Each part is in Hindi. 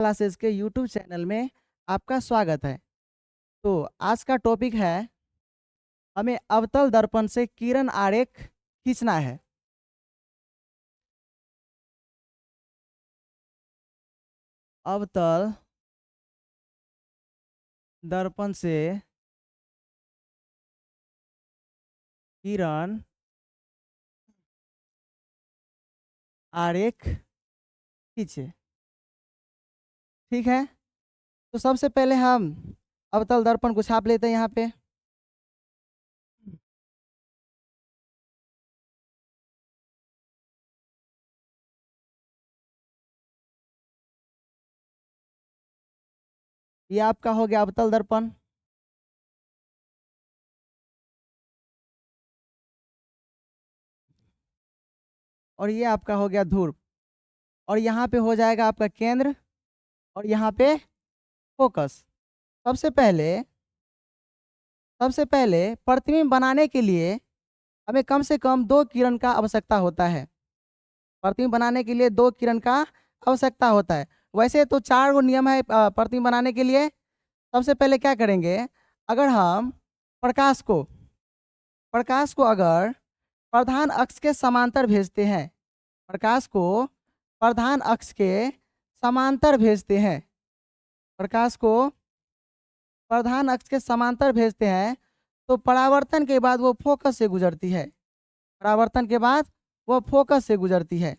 क्लासेस के यूट्यूब चैनल में आपका स्वागत है। तो आज का टॉपिक है, हमें अवतल दर्पण से किरण आरेख खींचना है। अवतल दर्पण से किरण आरेख खींचे। ठीक है, तो सबसे पहले हम अवतल दर्पण को छाप लेते हैं यहाँ पे। ये आपका हो गया अवतल दर्पण। और ये आपका हो गया ध्रुव। और यहाँ पे हो जाएगा आपका केंद्र, और यहाँ पे फोकस। सबसे पहले सबसे पहले प्रतिबिंब बनाने के लिए हमें कम से कम 2 किरण का आवश्यकता होता है। प्रतिबिंब बनाने के लिए 2 किरण का आवश्यकता होता है। वैसे तो 4 गो नियम है प्रतिबिंब बनाने के लिए। सबसे पहले क्या करेंगे, अगर हम प्रकाश को प्रकाश को अगर प्रधान अक्ष के समांतर भेजते हैं, प्रकाश को प्रधान अक्ष के समांतर भेजते हैं, प्रकाश को प्रधान अक्ष के समांतर भेजते हैं, तो परावर्तन के बाद वो फोकस से गुजरती है। परावर्तन के बाद वो फोकस से गुजरती है।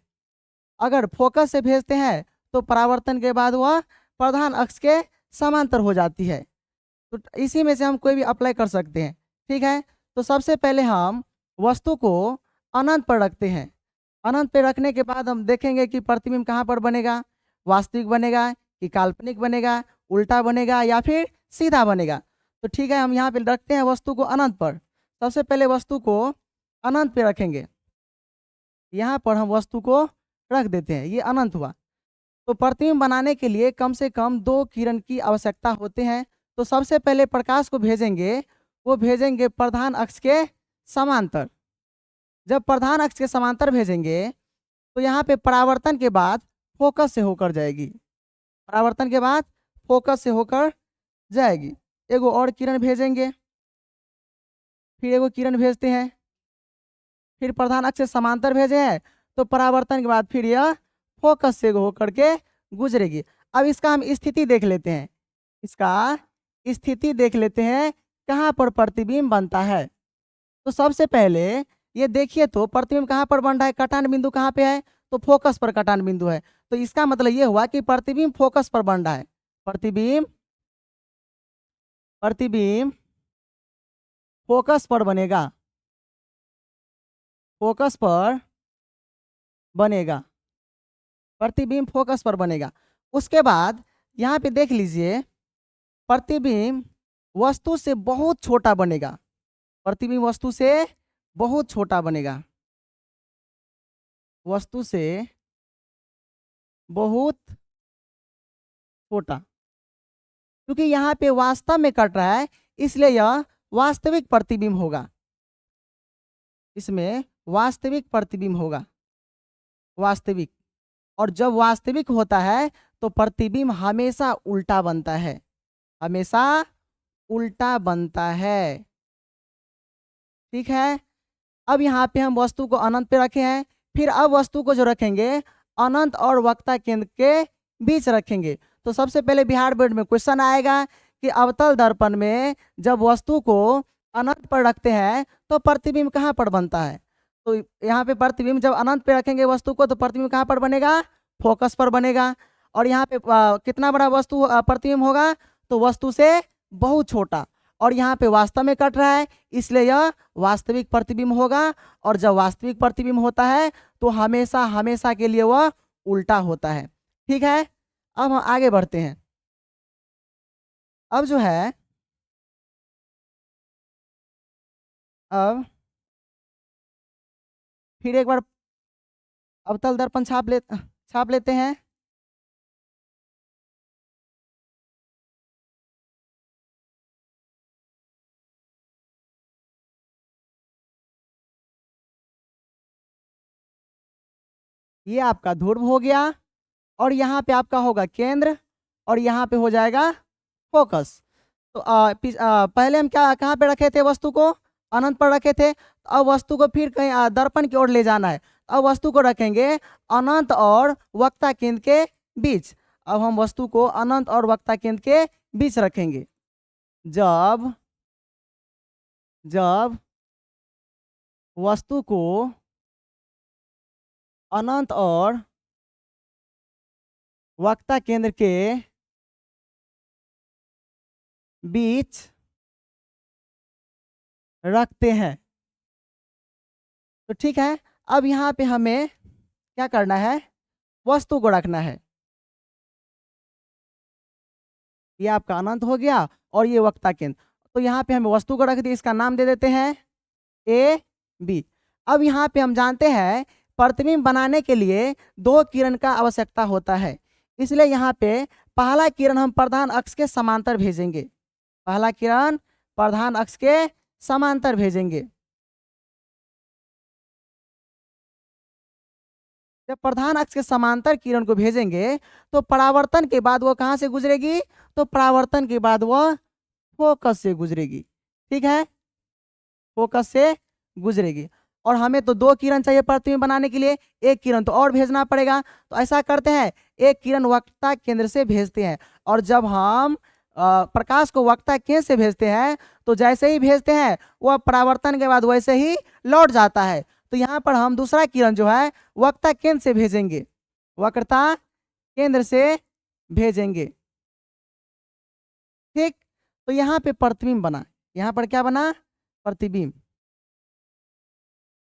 अगर फोकस से भेजते हैं तो परावर्तन के बाद वह प्रधान अक्ष के समांतर हो जाती है। तो इसी में से हम कोई भी अप्लाई कर सकते हैं। ठीक है, तो सबसे पहले हम वस्तु को अनंत पर रखते हैं। अनंत पर रखने के बाद हम देखेंगे कि प्रतिबिंब कहाँ पर बनेगा, वास्तविक बनेगा कि काल्पनिक बनेगा, उल्टा बनेगा या फिर सीधा बनेगा। तो ठीक है, हम यहाँ पे रखते हैं वस्तु को अनंत पर। सबसे पहले वस्तु को अनंत पे रखेंगे। यहाँ पर हम वस्तु को रख देते हैं, ये अनंत हुआ। तो प्रतिबिंब बनाने के लिए कम से कम 2 किरण की आवश्यकता होते हैं। तो सबसे पहले प्रकाश को भेजेंगे, वो भेजेंगे प्रधान अक्ष के समांतर। जब प्रधान अक्ष के समांतर भेजेंगे तो यहाँ पे परावर्तन के बाद फोकस से होकर जाएगी। परावर्तन के बाद फोकस से होकर जाएगी। एगो और किरण भेजेंगे, फिर एगो किरण भेजते हैं, फिर प्रधान अक्ष से समांतर भेजे हैं, तो परावर्तन के बाद फिर यह फोकस से होकर के गुजरेगी। अब इसका हम स्थिति देख लेते हैं। इसका स्थिति देख लेते हैं कहाँ पर प्रतिबिंब बनता है। तो सबसे पहले ये देखिए, तो प्रतिबिंब कहाँ पर बन रहा है, कटान बिंदु कहाँ पे है, तो फोकस पर कटान बिंदु है। तो इसका मतलब ये हुआ कि प्रतिबिंब फोकस पर बन रहा है। प्रतिबिंब प्रतिबिंब फोकस पर बनेगा, फोकस पर बनेगा, प्रतिबिंब फोकस पर बनेगा। उसके बाद यहाँ पे देख लीजिए, प्रतिबिंब वस्तु से बहुत छोटा बनेगा। प्रतिबिंब वस्तु से बहुत छोटा बनेगा, वस्तु से बहुत छोटा। क्योंकि यहाँ पे वास्तव में कट रहा है, इसलिए यह वास्तविक प्रतिबिंब होगा। इसमें वास्तविक प्रतिबिंब होगा, वास्तविक। और जब वास्तविक होता है तो प्रतिबिंब हमेशा उल्टा बनता है, हमेशा उल्टा बनता है। ठीक है, अब यहाँ पे हम वस्तु को अनंत पे रखे हैं। फिर अब वस्तु को जो रखेंगे अनंत और वक्रता केंद्र के बीच रखेंगे। तो सबसे पहले बिहार बोर्ड में क्वेश्चन आएगा कि अवतल दर्पण में जब वस्तु को अनंत पर रखते हैं तो प्रतिबिंब कहाँ पर बनता है। तो यहाँ पे प्रतिबिंब जब अनंत पे रखेंगे वस्तु को, तो प्रतिबिंब कहाँ पर बनेगा, फोकस पर बनेगा। और यहाँ पे कितना बड़ा वस्तु प्रतिबिंब होगा, तो वस्तु से बहुत छोटा। और यहाँ पे वास्तव में कट रहा है, इसलिए यह वास्तविक प्रतिबिंब होगा। और जब वास्तविक प्रतिबिंब होता है तो हमेशा हमेशा के लिए वह उल्टा होता है। ठीक है, अब हम आगे बढ़ते हैं। अब जो है, अब फिर एक बार अवतल दर्पण छाप लेते हैं। ये आपका ध्रुव हो गया, और यहाँ पे आपका होगा केंद्र, और यहाँ पे हो जाएगा फोकस। तो पहले हम क्या कहाँ पे रखे थे वस्तु को, अनंत पर रखे थे। अब वस्तु को फिर कहीं दर्पण की ओर ले जाना है। अब वस्तु को रखेंगे अनंत और वक्ता केंद्र के बीच। अब हम वस्तु को अनंत और वक्ता केंद्र के बीच रखेंगे। जब जब वस्तु को अनंत और वक्ता केंद्र के बीच रखते हैं तो ठीक है। अब यहाँ पे हमें क्या करना है, वस्तु को रखना है। ये आपका अनंत हो गया और ये वक्ता केंद्र। तो यहाँ पे हमें वस्तु को रख दिया, इसका नाम दे देते हैं ए बी। अब यहाँ पे हम जानते हैं प्रतिबिंब बनाने के लिए दो किरण का आवश्यकता होता है, इसलिए यहाँ पे पहला किरण हम प्रधान अक्ष के समांतर भेजेंगे। पहला किरण प्रधान अक्ष के समांतर भेजेंगे। जब प्रधान अक्ष के समांतर किरण को भेजेंगे तो परावर्तन के बाद वो कहाँ से गुजरेगी, तो परावर्तन के बाद वह फोकस से गुजरेगी। ठीक है, फोकस से गुजरेगी। और हमें तो दो किरण चाहिए प्रतिबिंब बनाने के लिए, एक किरण तो और भेजना पड़ेगा। तो ऐसा करते हैं, एक किरण वक्ता केंद्र से भेजते हैं। और जब हम प्रकाश को वक्ता केंद्र से भेजते हैं तो जैसे ही भेजते हैं वह परावर्तन के बाद वैसे ही लौट जाता है। तो यहाँ पर हम दूसरा किरण जो है वक्ता केंद्र से भेजेंगे, वक्रता केंद्र से भेजेंगे। ठीक, तो यहाँ पे प्रतिबिंब बना। यहाँ पर क्या बना, प्रतिबिंब।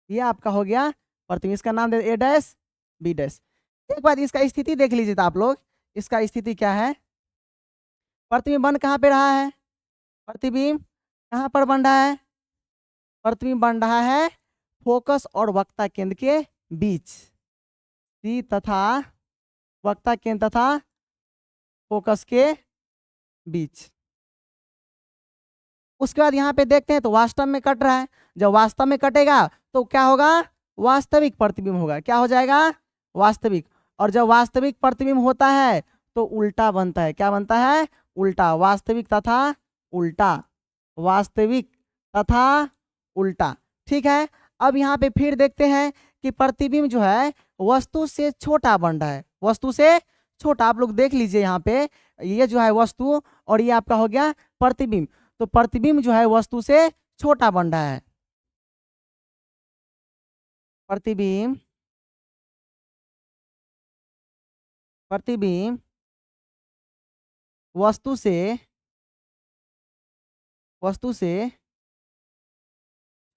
ये आपका हो गया प्रतिबिंब। इसका नाम दे ए डैश बी डैश। एक बार इसका स्थिति देख लीजिए तो आप लोग, इसका स्थिति क्या है। प्रतिबिंब बन कहाँ पे रहा है, प्रतिबिंब कहाँ पर बन रहा है, प्रतिबिंब बन रहा है फोकस और वक्ता केंद्र के बीच। सी तथा वक्ता केंद्र तथा फोकस के बीच। उसके बाद यहाँ पे देखते हैं तो वास्तव में कट रहा है। जब वास्तव में कटेगा तो क्या होगा, वास्तविक प्रतिबिंब होगा। क्या हो जाएगा, वास्तविक। और जब वास्तविक प्रतिबिंब होता है तो उल्टा बनता है। क्या बनता है, उल्टा। वास्तविक तथा उल्टा, वास्तविक तथा उल्टा। ठीक है, अब यहाँ पे फिर देखते हैं कि प्रतिबिंब जो है वस्तु से छोटा बन रहा है, वस्तु से छोटा। आप लोग देख लीजिए यहाँ पे, ये जो है वस्तु और ये आपका हो गया प्रतिबिंब। तो प्रतिबिंब जो है वस्तु से छोटा बन रहा है। प्रतिबिंब प्रतिबिंब वस्तु से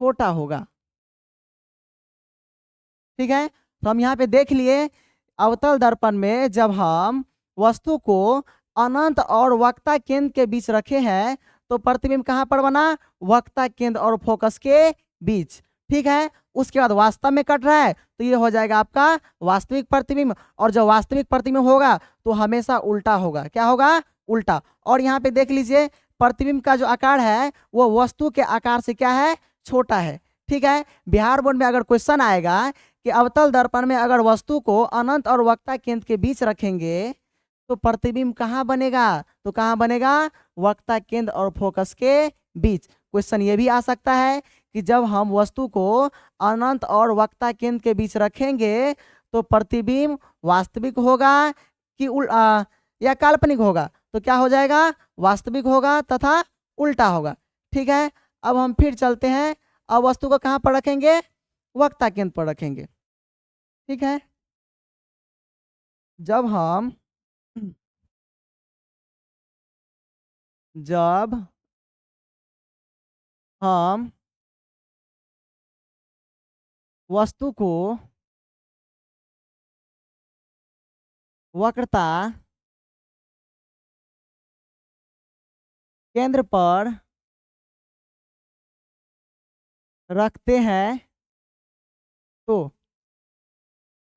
छोटा होगा। ठीक है, तो हम यहाँ पे देख लिए अवतल दर्पण में जब हम वस्तु को अनंत और वक्ता केंद्र के बीच रखे हैं तो प्रतिबिंब कहाँ पर बना, वक्ता केंद्र और फोकस के बीच। ठीक है, उसके बाद वास्तव में कट रहा है तो ये हो जाएगा आपका वास्तविक प्रतिबिंब। और जब वास्तविक प्रतिबिंब होगा तो हमेशा उल्टा होगा। क्या होगा, उल्टा। और यहाँ पे देख लीजिए प्रतिबिंब का जो आकार है वो वस्तु के आकार से क्या है, छोटा है। ठीक है, बिहार बोर्ड में अगर क्वेश्चन आएगा कि अवतल दर्पण में अगर वस्तु को अनंत और वक्ता केंद्र के बीच रखेंगे तो प्रतिबिंब कहाँ बनेगा, तो कहाँ बनेगा, वक्ता केंद्र और फोकस के बीच। क्वेश्चन ये भी आ सकता है कि जब हम वस्तु को अनंत और वक्ता केंद्र के बीच रखेंगे तो प्रतिबिंब वास्तविक होगा कि या काल्पनिक होगा। तो क्या हो जाएगा, वास्तविक होगा तथा उल्टा होगा। ठीक है, अब हम फिर चलते हैं। अब वस्तु को कहाँ पर रखेंगे, वक्ता केंद्र पर रखेंगे। ठीक है, जब हम वस्तु को वक्रता केंद्र पर रखते हैं तो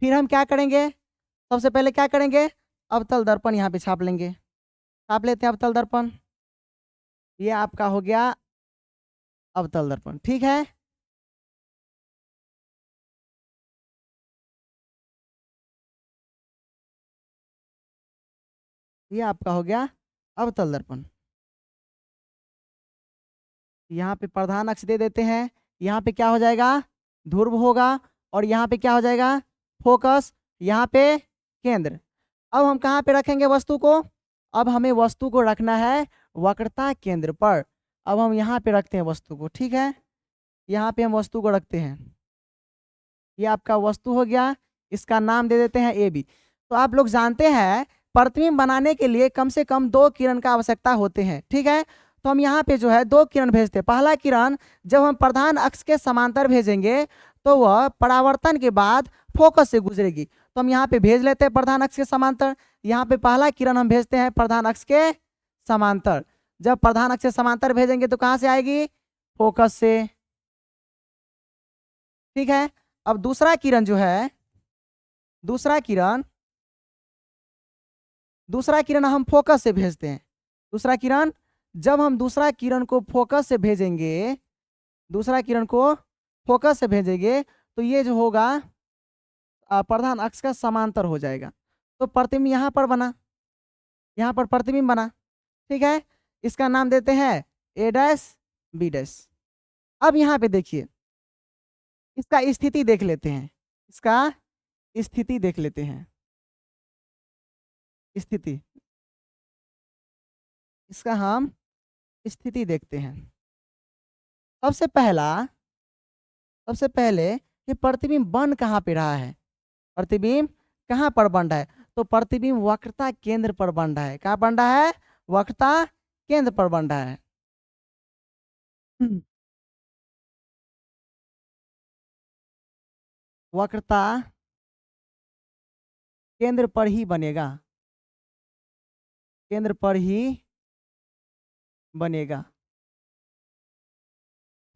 फिर हम क्या करेंगे, सबसे पहले क्या करेंगे, अवतल दर्पण यहाँ पे छाप लेंगे। छाप लेते हैं अवतल दर्पण। ये आपका हो गया अवतल दर्पण। ठीक है, ये आपका हो गया अवतल दर्पण। यहाँ पे प्रधान अक्ष दे देते हैं, यहाँ पे क्या हो जाएगा, ध्रुव होगा, और यहाँ पे क्या हो जाएगा, फोकस, यहाँ पे केंद्र। अब हम कहाँ पे रखेंगे वस्तु को, अब हमें वस्तु को रखना है वक्रता केंद्र पर। अब हम यहाँ पे रखते हैं वस्तु को, ठीक है, यहाँ पे हम वस्तु को रखते हैं। ये आपका वस्तु हो गया, इसका नाम दे देते हैं ए बी। तो आप लोग जानते हैं प्रतिबिंब बनाने के लिए कम से कम 2 किरण का आवश्यकता होते हैं, ठीक है। तो हम यहाँ पे जो है 2 किरण भेजते हैं। पहला किरण जब हम प्रधान अक्ष के समांतर भेजेंगे तो वह परावर्तन के बाद फोकस से गुजरेगी। तो हम यहाँ पे भेज लेते हैं प्रधान अक्ष के समांतर। यहाँ पे पहला किरण हम भेजते हैं प्रधान अक्ष के समांतर। जब प्रधान अक्ष के समांतर भेजेंगे तो कहाँ से आएगी, फोकस से, ठीक है। अब दूसरा किरण जो है, दूसरा किरण हम फोकस से भेजते हैं। दूसरा किरण जब हम दूसरा किरण को फोकस से भेजेंगे, दूसरा किरण को फोकस से भेजेंगे तो ये जो होगा प्रधान अक्ष का समांतर हो जाएगा। तो प्रतिबिंब यहाँ पर बना, यहाँ पर प्रतिबिंब बना, ठीक है। इसका नाम देते हैं ए डैश बी डैश। अब यहाँ पे देखिए, इसका स्थिति देख लेते हैं, इसका स्थिति देख लेते हैं, स्थिति, इसका हम स्थिति देखते हैं। सबसे पहला, सबसे पहले ये प्रतिबिंब बन कहाँ पे रहा है, प्रतिबिंब कहाँ पर बन रहा है, तो प्रतिबिंब वक्रता केंद्र पर बन रहा है। कहाँ बन रहा है, वक्रता केंद्र पर बन रहा है। वक्रता केंद्र पर ही बनेगा, केंद्र पर ही बनेगा,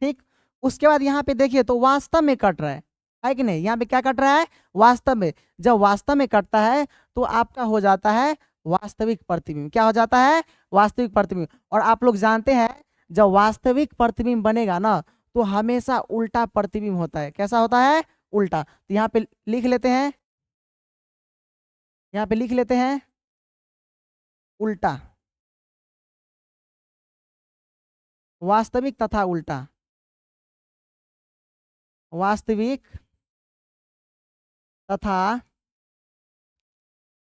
ठीक। उसके बाद यहाँ पे देखिए तो वास्तव में कट रहा है कि नहीं, यहाँ पे क्या कट रहा है, वास्तव में। जब वास्तव में कटता है तो आपका हो जाता है वास्तविक प्रतिबिंब। क्या हो जाता है, वास्तविक प्रतिबिंब। और आप लोग जानते हैं जब वास्तविक प्रतिबिंब बनेगा ना तो हमेशा उल्टा प्रतिबिंब होता है। कैसा होता है, उल्टा। तो यहाँ पे लिख लेते हैं, यहाँ पे लिख लेते हैं उल्टा, वास्तविक तथा उल्टा, वास्तविक तथा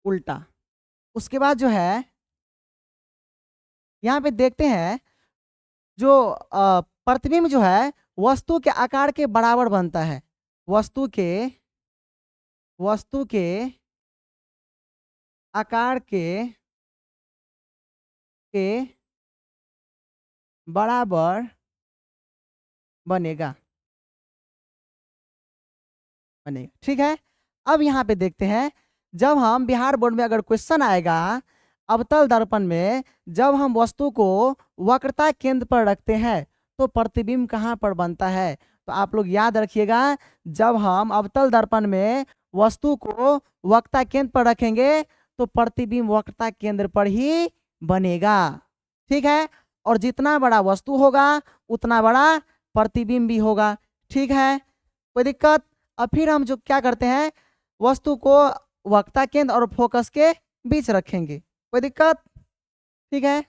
उल्टा। उसके बाद जो है यहाँ पे देखते हैं जो प्रतिबिंब जो है वस्तु के आकार के बराबर बनता है, वस्तु के, वस्तु के आकार के बराबर बनेगा, बनेगा, ठीक है। अब यहाँ पे देखते हैं जब हम बिहार बोर्ड में अगर क्वेश्चन आएगा अवतल दर्पण में, जब हम वस्तु को वक्रता केंद्र पर रखते हैं तो प्रतिबिंब कहाँ पर बनता है, तो आप लोग याद रखिएगा जब हम अवतल दर्पण में वस्तु को वक्रता केंद्र पर रखेंगे तो प्रतिबिंब वक्रता केंद्र पर ही बनेगा, ठीक है। और जितना बड़ा वस्तु होगा उतना बड़ा प्रतिबिंब भी होगा, ठीक है, कोई दिक्कत। अब फिर हम जो क्या करते हैं वस्तु को वक्रता केंद्र और फोकस के बीच रखेंगे, कोई दिक्कत, ठीक है।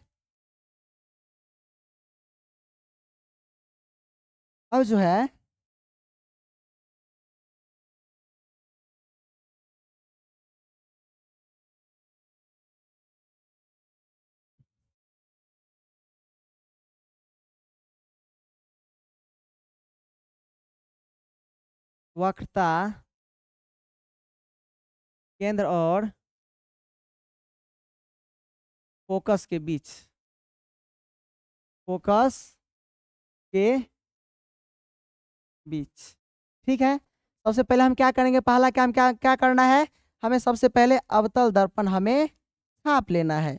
अब जो है वक्रता केंद्र और फोकस के बीच, फोकस के बीच, ठीक है। सबसे पहले हम क्या करेंगे, पहला काम क्या क्या करना है, हमें सबसे पहले अवतल दर्पण हमें छाप लेना है।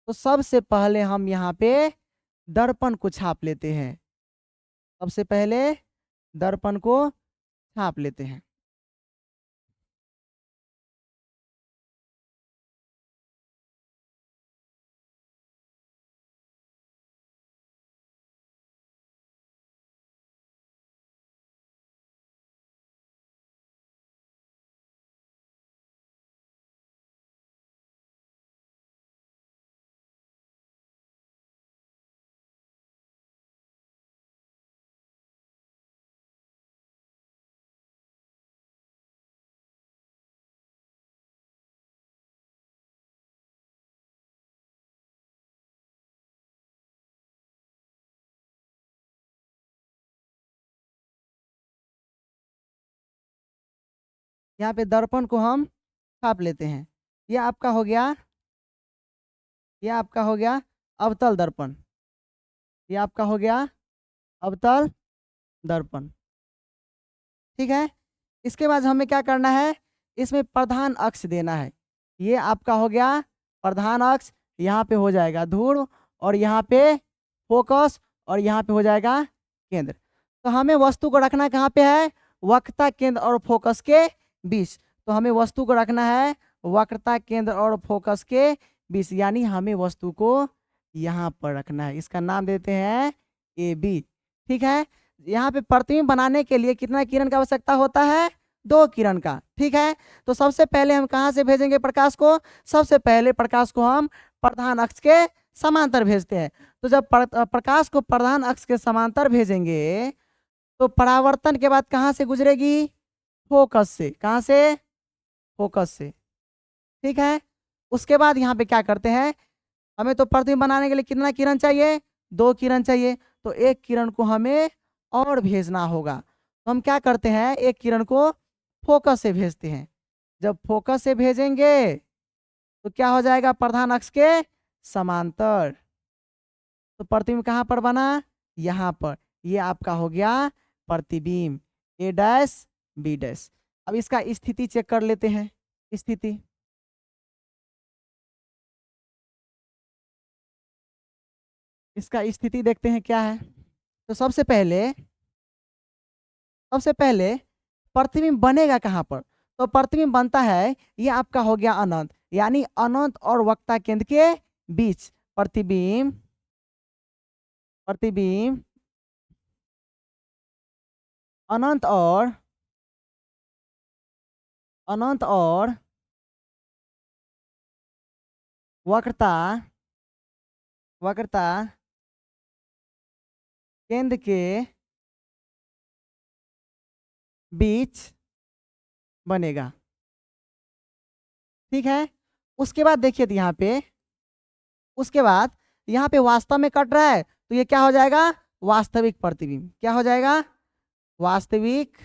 तो सबसे पहले हम यहाँ पे दर्पण को छाप लेते हैं, सबसे पहले दर्पण को छाप लेते हैं। यहाँ पे दर्पण को हम छाप लेते हैं। ये आपका हो गया, ये आपका हो गया अवतल दर्पण। ये आपका हो गया अवतल दर्पण। ठीक है। इसके बाद हमें क्या करना है, इसमें प्रधान अक्ष देना है। ये आपका हो गया प्रधान अक्ष, यहाँ पे हो जाएगा ध्रुव, और यहाँ पे फोकस, और यहाँ पे हो जाएगा केंद्र। तो हमें वस्तु को रखना कहाँ पे है, वक्रता केंद्र और फोकस के बीच। तो हमें वस्तु को रखना है वक्रता केंद्र और फोकस के बीच, यानी हमें वस्तु को यहाँ पर रखना है। इसका नाम देते हैं ए बी। ठीक है। यहाँ पे प्रतिबिंब बनाने के लिए कितना किरण का आवश्यकता होता है, 2 किरण का। ठीक है। तो सबसे पहले हम कहाँ से भेजेंगे प्रकाश को, सबसे पहले प्रकाश को हम प्रधान अक्ष के समांतर भेजते हैं। तो जब प्रकाश को प्रधान अक्ष के समांतर भेजेंगे तो परावर्तन के बाद कहाँ से गुजरेगी, फोकस से। कहाँ से, फोकस से। ठीक है। उसके बाद यहाँ पे क्या करते हैं, हमें तो प्रतिबिंब बनाने के लिए कितना किरण चाहिए, 2 किरण चाहिए। तो एक किरण को हमें और भेजना होगा। तो हम क्या करते हैं, एक किरण को फोकस से भेजते हैं। जब फोकस से भेजेंगे तो क्या हो जाएगा, प्रधान अक्ष के समांतर। तो प्रतिबिंब कहाँ पर बना, यहाँ पर। ये आपका हो गया प्रतिबिंब, ए डैश बी डैश। अब इसका स्थिति चेक कर लेते हैं। स्थिति, इसका स्थिति देखते हैं क्या है। तो सबसे पहले प्रतिबिंब बनेगा कहाँ पर, तो प्रतिबिंब बनता है, ये आपका हो गया अनंत, यानी अनंत और वक्रता केंद्र के बीच प्रतिबिंब, प्रतिबिंब अनंत और, अनंत और वक्रता, वक्रता केंद्र के बीच बनेगा। ठीक है। उसके बाद देखिए तो यहाँ पे, उसके बाद यहाँ पे वास्तव में कट रहा है, तो ये क्या हो जाएगा, वास्तविक प्रतिबिंब। क्या हो जाएगा, वास्तविक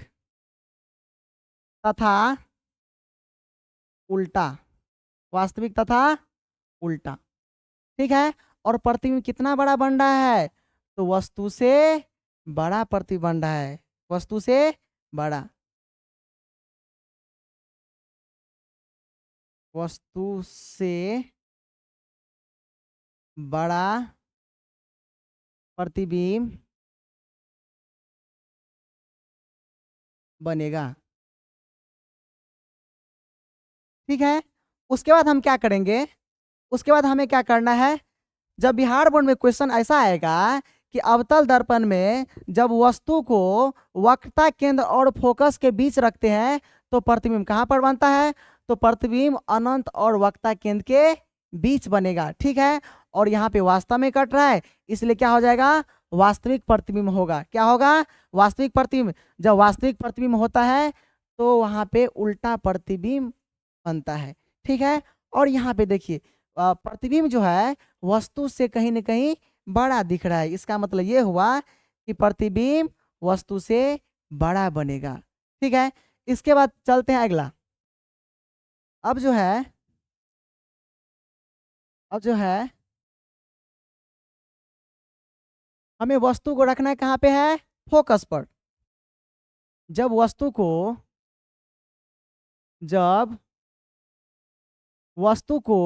तथा उल्टा, वास्तविक तथा उल्टा। ठीक है। और प्रतिबिंब कितना बड़ा बन रहा है, तो वस्तु से बड़ा प्रतिबिंब बन रहा है, वस्तु से बड़ा, वस्तु से बड़ा प्रतिबिंब बनेगा। ठीक है। उसके बाद हम क्या करेंगे, उसके बाद हमें क्या करना है, जब बिहार बोर्ड में क्वेश्चन ऐसा आएगा कि अवतल दर्पण में जब वस्तु को वक्रता केंद्र और फोकस के बीच रखते हैं तो प्रतिबिंब कहाँ पर बनता है, तो प्रतिबिंब अनंत और वक्रता केंद्र के बीच बनेगा। ठीक है। और यहाँ पे वास्तव में कट रहा है, इसलिए क्या हो जाएगा, वास्तविक प्रतिबिंब होगा। क्या होगा, वास्तविक प्रतिबिंब। जब वास्तविक प्रतिबिंब होता है तो वहाँ पे उल्टा प्रतिबिंब बनता है। ठीक है। और यहाँ पे देखिए प्रतिबिंब जो है वस्तु से कहीं ना कहीं बड़ा दिख रहा है, इसका मतलब ये हुआ कि प्रतिबिंब वस्तु से बड़ा बनेगा। ठीक है। इसके बाद चलते हैं अगला। अब जो है, अब जो है हमें वस्तु को रखना है कहाँ पे है, फोकस पर। जब वस्तु को, जब वस्तु को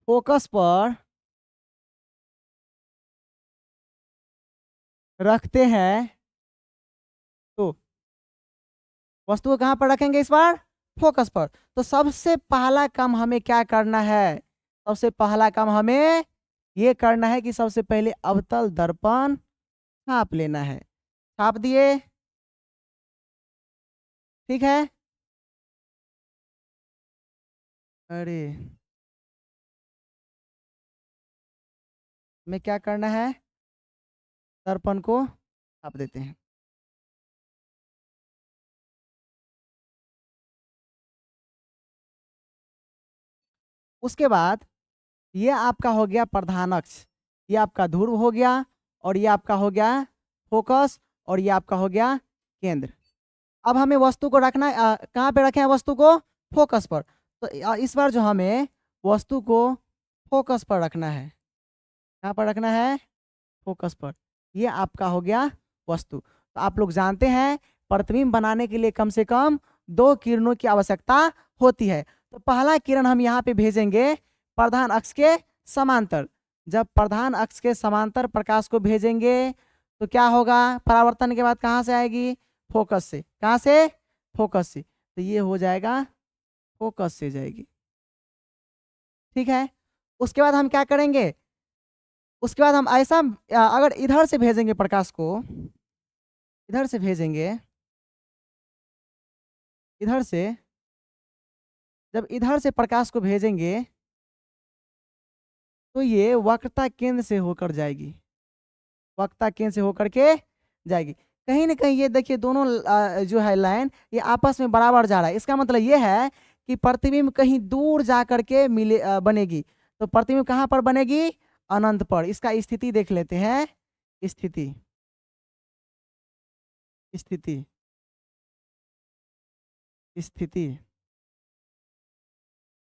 फोकस पर रखते हैं तो वस्तु को कहाँ पर रखेंगे इस बार, फोकस पर। तो सबसे पहला काम हमें क्या करना है, सबसे पहला काम हमें ये करना है कि सबसे पहले अवतल दर्पण छाप लेना है। छाप दिए। ठीक है। अरे हमें क्या करना है, दर्पण को छाप देते हैं। उसके बाद ये आपका हो गया प्रधान अक्ष, ये आपका ध्रुव हो गया, और ये आपका हो गया फोकस, और ये आपका हो गया केंद्र। अब हमें वस्तु को रखना कहाँ पे रखें वस्तु को? फोकस पर। तो इस बार जो हमें वस्तु को फोकस पर रखना है, कहाँ पर रखना है? फोकस पर। ये आपका हो गया वस्तु। तो आप लोग जानते हैं प्रतिबिंब बनाने के लिए कम से कम 2 किरणों की आवश्यकता होती है। तो पहला किरण हम यहाँ पे भेजेंगे प्रधान अक्ष के समांतर। जब प्रधान अक्ष के समांतर प्रकाश को भेजेंगे तो क्या होगा? परावर्तन के बाद कहाँ से आएगी? फोकस से। कहाँ से? फोकस से। तो ये हो जाएगा फोकस से जाएगी। ठीक है। उसके बाद हम क्या करेंगे? उसके बाद हम ऐसा अगर इधर से भेजेंगे प्रकाश को, इधर से भेजेंगे, इधर से, जब इधर से प्रकाश को भेजेंगे तो ये वक्रता केंद्र से होकर जाएगी, वक्रता केंद्र से होकर के जाएगी। कहीं ना कहीं ये देखिए दोनों जो है लाइन ये आपस में बराबर जा रहा है। इसका मतलब ये है कि प्रतिबिंब कहीं दूर जा करके मिले बनेगी। तो प्रतिबिंब कहाँ पर बनेगी? अनंत पर। इसका स्थिति देख लेते हैं। स्थिति, स्थिति, स्थिति।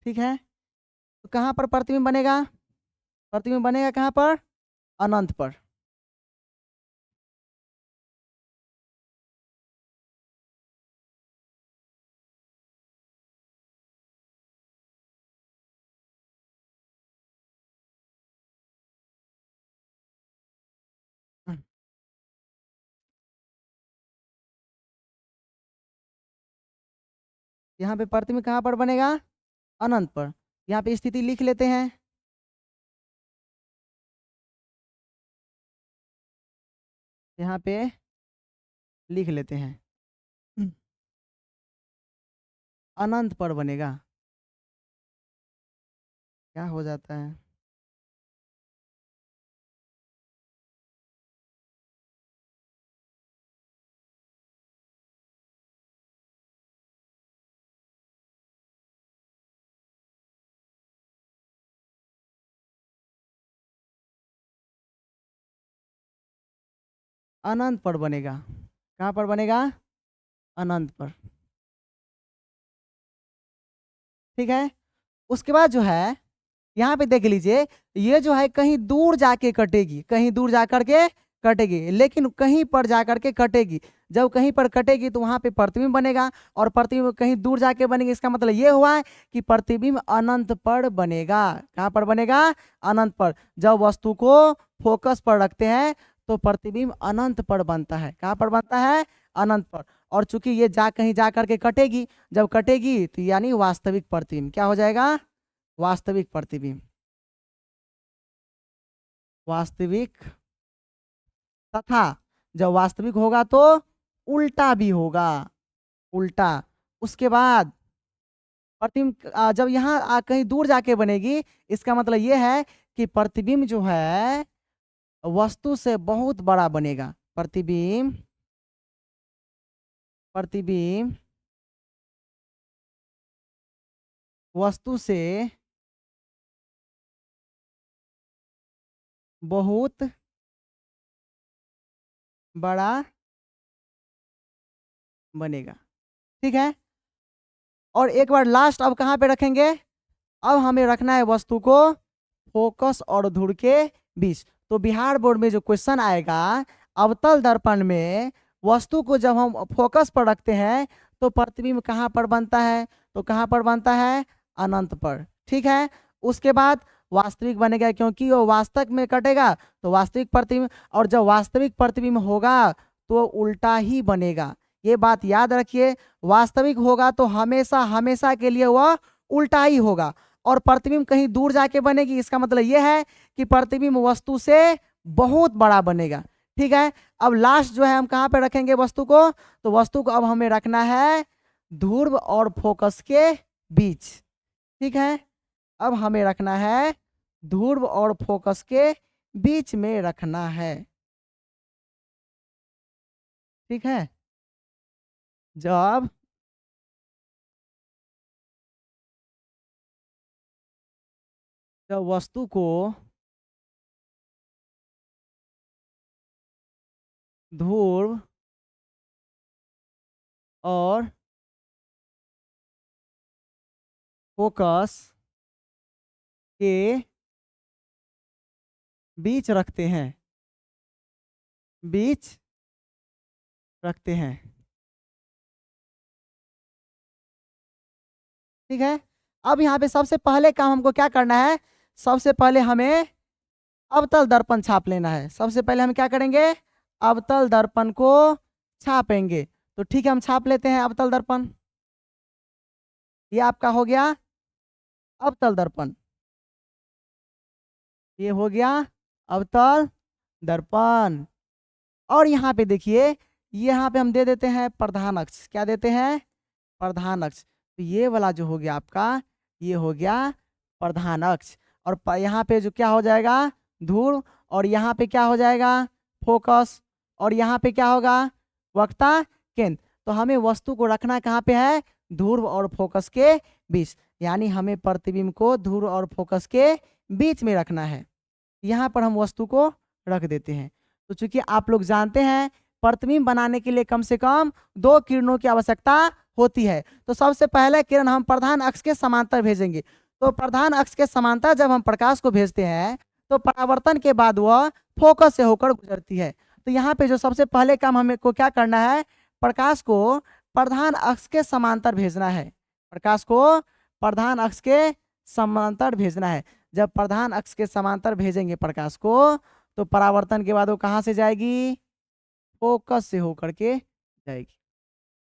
ठीक है। तो कहाँ पर प्रतिबिंब बनेगा? प्रतिबिंब बनेगा कहाँ पर? अनंत पर। यहाँ पे प्रतिबिंब कहाँ पर बनेगा? अनंत पर। यहाँ पे स्थिति लिख लेते हैं। यहाँ पे लिख लेते हैं। अनंत पर बनेगा। क्या हो जाता है? अनंत पर बनेगा। कहाँ पर बनेगा? अनंत पर। ठीक है। उसके बाद जो है यहाँ पे देख लीजिए, ये जो है कहीं दूर जाके कटेगी, कहीं दूर जाकर के कटेगी, लेकिन कहीं पर जाकर के कटेगी। जब कहीं पर कटेगी तो वहां पे प्रतिबिंब बनेगा, और प्रतिबिंब कहीं दूर जाके बनेगी। इसका मतलब ये हुआ है कि प्रतिबिंब अनंत पर बनेगा। कहाँ पर बनेगा? अनंत पर। जब वस्तु को फोकस पर रखते हैं तो प्रतिबिंब अनंत पर बनता है। कहाँ पर बनता है? अनंत पर। और चूंकि ये कहीं जा करके कटेगी, जब कटेगी तो यानी वास्तविक प्रतिबिंब क्या हो जाएगा? वास्तविक प्रतिबिंब। वास्तविक। तथा जब वास्तविक होगा तो उल्टा भी होगा, उल्टा। उसके बाद प्रतिबिंब जब यहाँ कहीं दूर जाके बनेगी, इसका मतलब ये है कि प्रतिबिंब जो है वस्तु से बहुत बड़ा बनेगा। प्रतिबिंब, प्रतिबिंब वस्तु से बहुत बड़ा बनेगा। ठीक है। और एक बार लास्ट अब कहाँ पे रखेंगे? अब हमें रखना है वस्तु को फोकस और धूर के बीच। तो बिहार बोर्ड में जो क्वेश्चन आएगा, अवतल दर्पण में वस्तु को जब हम फोकस पर रखते हैं तो प्रतिबिंब कहाँ पर बनता है? तो कहाँ पर बनता है? अनंत पर। ठीक है। उसके बाद वास्तविक बनेगा, क्योंकि वो वास्तव में कटेगा तो वास्तविक प्रतिबिंब, और जब वास्तविक प्रतिबिंब होगा तो उल्टा ही बनेगा। ये बात याद रखिए, वास्तविक होगा तो हमेशा हमेशा के लिए वह उल्टा ही होगा। और प्रतिबिंब कहीं दूर जाके बनेगी, इसका मतलब यह है कि प्रतिबिंब वस्तु से बहुत बड़ा बनेगा। ठीक है। अब लास्ट जो है हम कहाँ पे रखेंगे वस्तु को? तो वस्तु को अब हमें रखना है ध्रुव और फोकस के बीच। ठीक है। अब हमें रखना है ध्रुव और फोकस के बीच में रखना है। ठीक है। जब जब वस्तु को ध्रुव और फोकस के बीच रखते हैं, बीच रखते हैं। ठीक है। अब यहाँ पे सबसे पहले काम हमको क्या करना है, सबसे पहले हमें अवतल दर्पण छाप लेना है। सबसे पहले हम क्या करेंगे, अवतल दर्पण को छापेंगे। तो ठीक है, हम छाप लेते हैं अवतल दर्पण। ये आपका हो गया अवतल दर्पण, ये हो गया अवतल दर्पण। और यहाँ पे देखिए, यहाँ पे हम दे देते हैं प्रधान अक्ष। क्या देते हैं, प्रधान अक्ष। तो ये वाला जो हो गया आपका, ये हो गया प्रधान अक्ष। और यहाँ पे जो क्या हो जाएगा, ध्रुव। और यहाँ पे क्या हो जाएगा, फोकस। और यहाँ पे क्या होगा, वक्रता केंद्र। तो हमें वस्तु को रखना कहाँ पे है, ध्रुव और फोकस के बीच। यानी हमें प्रतिबिंब को ध्रुव और फोकस के बीच में रखना है। यहाँ पर हम वस्तु को रख देते हैं। तो चूंकि आप लोग जानते हैं, प्रतिबिंब बनाने के लिए कम से कम 2 किरणों की आवश्यकता होती है। तो सबसे पहले किरण हम प्रधान अक्ष के समांतर भेजेंगे। तो प्रधान अक्ष के समांतर जब हम प्रकाश को भेजते हैं, तो परावर्तन के बाद वह फोकस से होकर गुजरती है। तो यहाँ पे जो सबसे पहले काम हमें को क्या करना है, प्रकाश को प्रधान अक्ष के समांतर भेजना है। प्रकाश को प्रधान अक्ष के समांतर भेजना है। जब प्रधान अक्ष के समांतर भेजेंगे प्रकाश को, तो परावर्तन के बाद वो कहाँ से जाएगी, फोकस से होकर के जाएगी।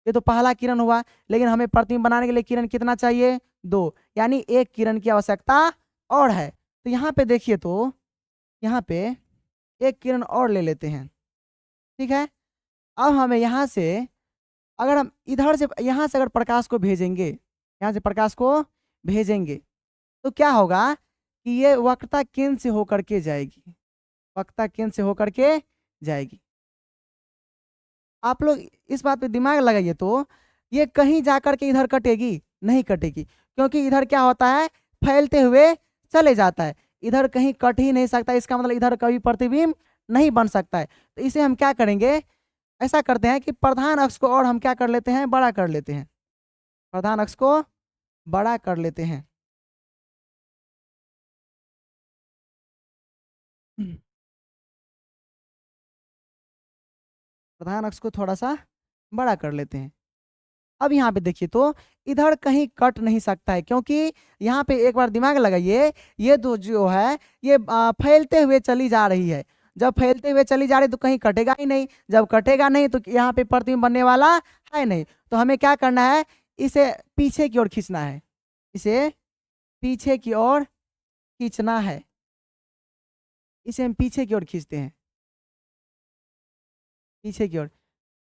ये तो पहला किरण हुआ। लेकिन हमें प्रतिबिंब बनाने के लिए किरण कितना चाहिए, 2, यानी 1 किरण की आवश्यकता और है। तो यहाँ पे देखिए, तो यहाँ पे 1 किरण और ले लेते हैं। ठीक है। अब हमें यहाँ से, अगर हम इधर से, यहाँ से अगर प्रकाश को भेजेंगे, यहाँ से प्रकाश को भेजेंगे, तो क्या होगा कि ये वक्रता केंद्र से होकर के जाएगी, वक्रता केंद्र से होकर के जाएगी। आप लोग इस बात पे दिमाग लगाइए, तो ये कहीं जाकर के इधर कटेगी नहीं, कटेगी। क्योंकि इधर क्या होता है, फैलते हुए चले जाता है, इधर कहीं कट ही नहीं सकता। इसका मतलब इधर कभी प्रतिबिंब नहीं बन सकता है। तो इसे हम क्या करेंगे, ऐसा करते हैं कि प्रधान अक्ष को और हम क्या कर लेते हैं, बड़ा कर लेते हैं। प्रधान अक्ष को बड़ा कर लेते हैं। प्रधान अक्ष को थोड़ा सा बड़ा कर लेते हैं। अब यहाँ पे देखिए, तो इधर कहीं कट नहीं सकता है, क्योंकि यहाँ पे एक बार दिमाग लगाइए, ये तो जो है ये फैलते हुए चली जा रही है। जब फैलते हुए चली जा रही है तो कहीं कटेगा ही नहीं। जब कटेगा नहीं तो यहाँ पे प्रतिबिंब बनने वाला है नहीं। तो हमें क्या करना है, इसे पीछे की ओर खींचना है, इसे पीछे की ओर खींचना है। इसे हम पीछे की ओर खींचते हैं, पीछे की ओर।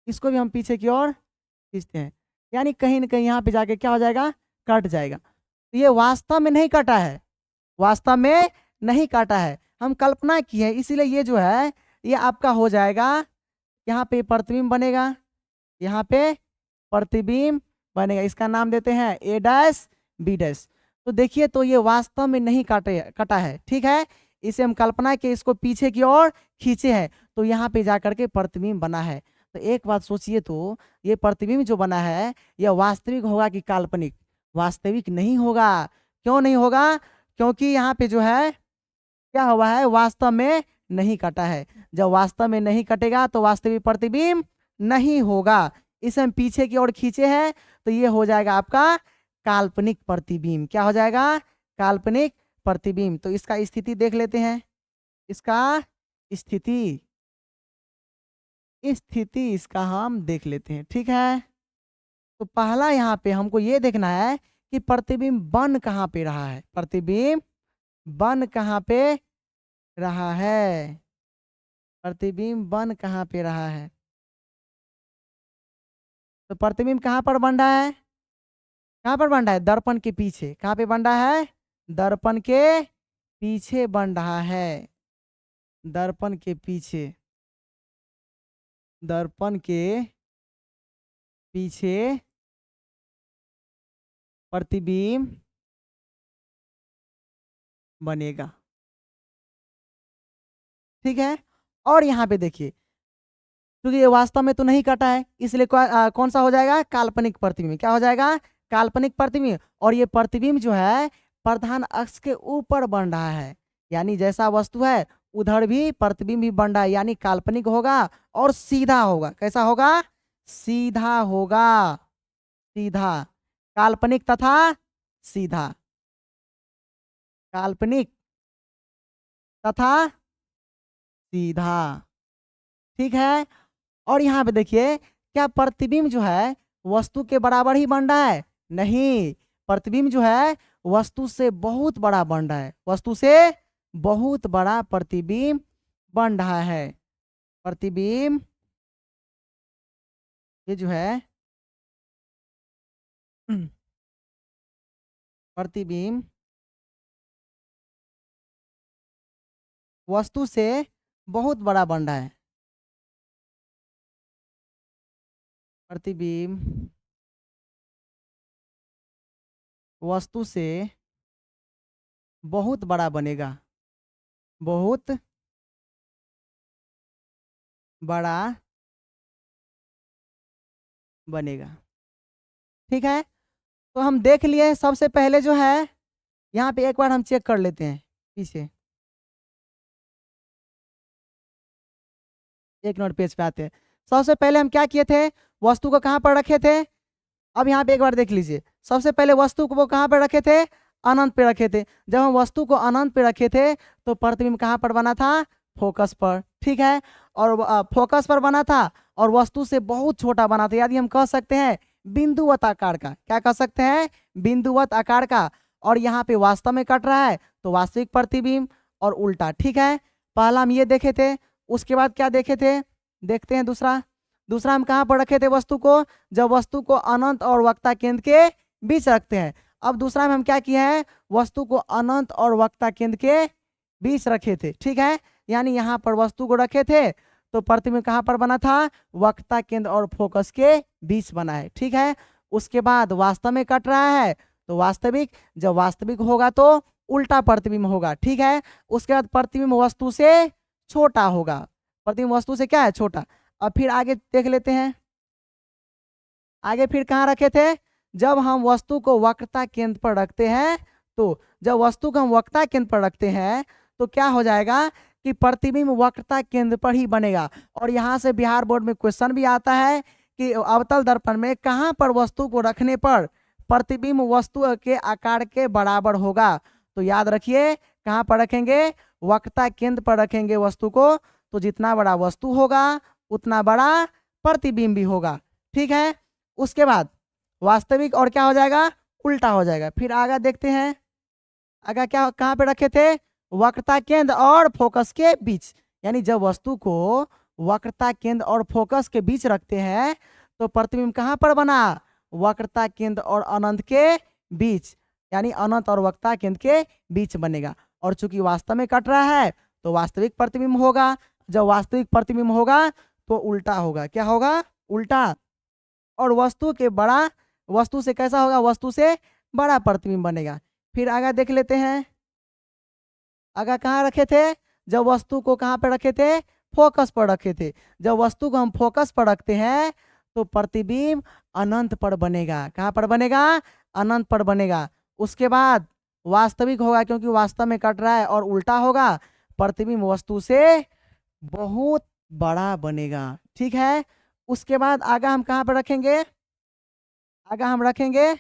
इसको भी हम पीछे की ओर खींचते हैं। यानी कहीं ना कहीं यहाँ पे जाके क्या हो जाएगा, कट जाएगा। तो ये वास्तव में नहीं कटा है, वास्तव में नहीं काटा है, हम कल्पना की है। इसीलिए ये जो है, ये आपका हो जाएगा, यहाँ पे प्रतिबिंब बनेगा, यहाँ पे प्रतिबिंब बनेगा। इसका नाम देते हैं ए डैश बी डैश। तो देखिए, तो ये वास्तव में नहीं कटा है। ठीक है। इसे हम कल्पना के इसको पीछे की ओर खींचे हैं, तो यहाँ पे जाकर के प्रतिबिंब बना है। तो एक बात सोचिए, तो ये प्रतिबिंब जो बना है, यह वास्तविक होगा कि काल्पनिक, वास्तविक नहीं होगा। क्यों नहीं होगा, क्योंकि यहाँ पे जो है क्या हुआ है, वास्तव में नहीं कटा है। जब वास्तव में नहीं कटेगा तो वास्तविक प्रतिबिंब नहीं होगा। इसे हम पीछे की ओर खींचे हैं, तो ये हो जाएगा आपका काल्पनिक प्रतिबिंब। क्या हो जाएगा, काल्पनिक प्रतिबिंब। तो इसका स्थिति देख लेते हैं, इसका स्थिति, स्थिति इसका हम देख लेते हैं। ठीक है। तो पहला यहाँ पे हमको ये देखना है कि प्रतिबिंब बन कहाँ पे रहा है, प्रतिबिंब बन कहाँ पे रहा है, प्रतिबिंब बन कहाँ पे रहा है। तो प्रतिबिंब कहाँ पर बन रहा है, कहाँ पर बन रहा है, दर्पण के पीछे। कहाँ पे बन रहा है, दर्पण के पीछे बन रहा है, दर्पण के पीछे, दर्पण के पीछे प्रतिबिंब बनेगा। ठीक है। और यहाँ पे देखिए, क्योंकि ये वास्तव में तो नहीं कटा है, इसलिए कौन सा हो जाएगा, काल्पनिक प्रतिबिंब। क्या हो जाएगा, काल्पनिक प्रतिबिंब। और ये प्रतिबिंब जो है प्रधान अक्ष के ऊपर बन रहा है, यानी जैसा वस्तु है उधर भी प्रतिबिंब भी बन रहा है, यानी काल्पनिक होगा और सीधा होगा। कैसा होगा, सीधा होगा, सीधा। काल्पनिक तथा सीधा, काल्पनिक तथा सीधा, ठीक है। और यहाँ पे देखिए, क्या प्रतिबिंब जो है वस्तु के बराबर ही बन रहा है, नहीं, प्रतिबिंब जो है वस्तु से बहुत बड़ा बन रहा है, वस्तु से बहुत बड़ा प्रतिबिंब बन रहा है। प्रतिबिंब ये जो है प्रतिबिंब वस्तु से बहुत बड़ा बन रहा है, प्रतिबिंब वस्तु से बहुत बड़ा बनेगा, बहुत बड़ा बनेगा, ठीक है। तो हम देख लिए, सबसे पहले जो है यहाँ पे एक बार हम चेक कर लेते हैं पीछे, एक नोट पेज पे आते हैं। सबसे पहले हम क्या किए थे, वस्तु को कहाँ पर रखे थे, अब यहाँ पे एक बार देख लीजिए। सबसे पहले वस्तु को वो कहाँ पर रखे थे, अनंत पे रखे थे। जब हम वस्तु को अनंत पे रखे थे तो प्रतिबिंब कहाँ पर बना था, फोकस पर, ठीक है। और फोकस पर बना था और वस्तु से बहुत छोटा बना था, यानी हम कह सकते हैं बिंदुवत आकार का। क्या कह सकते हैं, बिंदुवत आकार का। और यहाँ पे वास्तव में कट रहा है तो वास्तविक प्रतिबिंब और उल्टा, ठीक है। पहला हम ये देखे थे, उसके बाद क्या देखे थे, देखते हैं दूसरा। दूसरा हम कहाँ पर रखे थे वस्तु को, जब वस्तु को अनंत और वक्रता केंद्र के बीच रखते हैं। अब दूसरा में हम क्या किए हैं, वस्तु को अनंत और वक्रता केंद्र के बीच रखे थे, ठीक है। यानी यहाँ पर वस्तु को रखे थे तो प्रतिबिंब कहाँ पर बना था, वक्रता केंद्र और फोकस के बीच बना है, ठीक है। उसके बाद वास्तव में कट रहा है तो वास्तविक, जब वास्तविक होगा तो उल्टा प्रतिबिंब होगा, ठीक है। उसके बाद प्रतिबिंब वस्तु से छोटा होगा, प्रतिबिंब वस्तु से क्या है, छोटा। अब फिर आगे देख लेते हैं, आगे फिर कहाँ रखे थे, जब हम वस्तु को वक्रता केंद्र पर रखते हैं, तो जब वस्तु को हम वक्रता केंद्र पर रखते हैं तो क्या हो जाएगा कि प्रतिबिंब वक्रता केंद्र पर ही बनेगा। और यहाँ से बिहार बोर्ड में क्वेश्चन भी आता है कि अवतल दर्पण में कहाँ पर वस्तु को रखने पर प्रतिबिंब वस्तु के आकार के बराबर होगा। तो याद रखिए, कहाँ पर रखेंगे, वक्रता केंद्र पर रखेंगे वस्तु को, तो जितना बड़ा वस्तु होगा उतना बड़ा प्रतिबिंब भी होगा, ठीक है। उसके बाद वास्तविक और क्या हो जाएगा, उल्टा हो जाएगा। फिर आगे देखते हैं, आगे क्या कहाँ पे रखे थे, वक्रता केंद्र और फोकस के बीच। यानी जब वस्तु को वक्रता केंद्र और फोकस के बीच रखते हैं तो प्रतिबिंब कहाँ पर बना, वक्रता केंद्र और अनंत के बीच, यानी अनंत और वक्रता केंद्र के बीच बनेगा। और चूंकि वास्तव में कट रहा है तो वास्तविक प्रतिबिंब होगा, जब वास्तविक प्रतिबिंब होगा तो उल्टा होगा, क्या होगा, उल्टा। और वस्तु के बड़ा, वस्तु से कैसा होगा, वस्तु से बड़ा प्रतिबिंब बनेगा। फिर आगे देख लेते हैं, आगे कहाँ रखे थे, जब वस्तु को कहाँ पर रखे थे, फोकस पर रखे थे। जब वस्तु को हम फोकस पर रखते हैं तो प्रतिबिंब अनंत पर बनेगा, कहाँ पर बनेगा, अनंत पर बनेगा। उसके बाद वास्तविक होगा क्योंकि वास्तव में कट रहा है, और उल्टा होगा, प्रतिबिंब वस्तु से बहुत बड़ा बनेगा, ठीक है। उसके बाद आगे हम कहाँ पर रखेंगे, आगे हम रखेंगे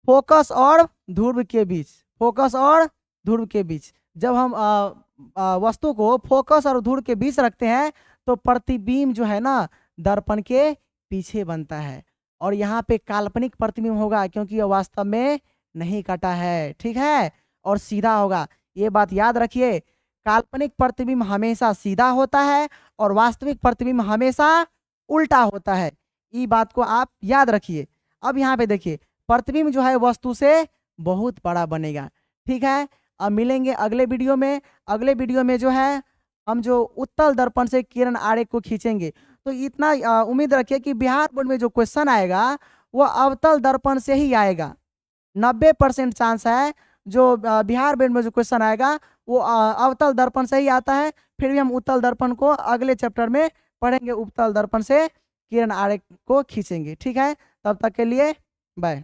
फोकस और ध्रुव के बीच, फोकस और ध्रुव के बीच। जब हम वस्तु को फोकस और ध्रुव के बीच रखते हैं तो प्रतिबिंब जो है ना दर्पण के पीछे बनता है, और यहाँ पे काल्पनिक प्रतिबिंब होगा क्योंकि यह वास्तव में नहीं कटा है, ठीक है, और सीधा होगा। ये बात याद रखिए, काल्पनिक प्रतिबिंब हमेशा सीधा होता है और वास्तविक प्रतिबिंब हमेशा उल्टा होता है, ये बात को आप याद रखिए। अब यहाँ पे देखिए, प्रतिबिंब जो है वस्तु से बहुत बड़ा बनेगा, ठीक है। अब मिलेंगे अगले वीडियो में। अगले वीडियो में जो है हम जो उत्तल दर्पण से किरण आरेख को खींचेंगे। तो इतना उम्मीद रखिए कि बिहार बोर्ड में जो क्वेश्चन आएगा वो अवतल दर्पण से ही आएगा, 90% चांस है जो बिहार बोर्ड में जो क्वेश्चन आएगा वो अवतल दर्पण से ही आता है। फिर भी हम उत्तल दर्पण को अगले चैप्टर में पढ़ेंगे, उत्तल दर्पण से किरण आरेख को खींचेंगे। ठीक है, तब तक के लिए बाय।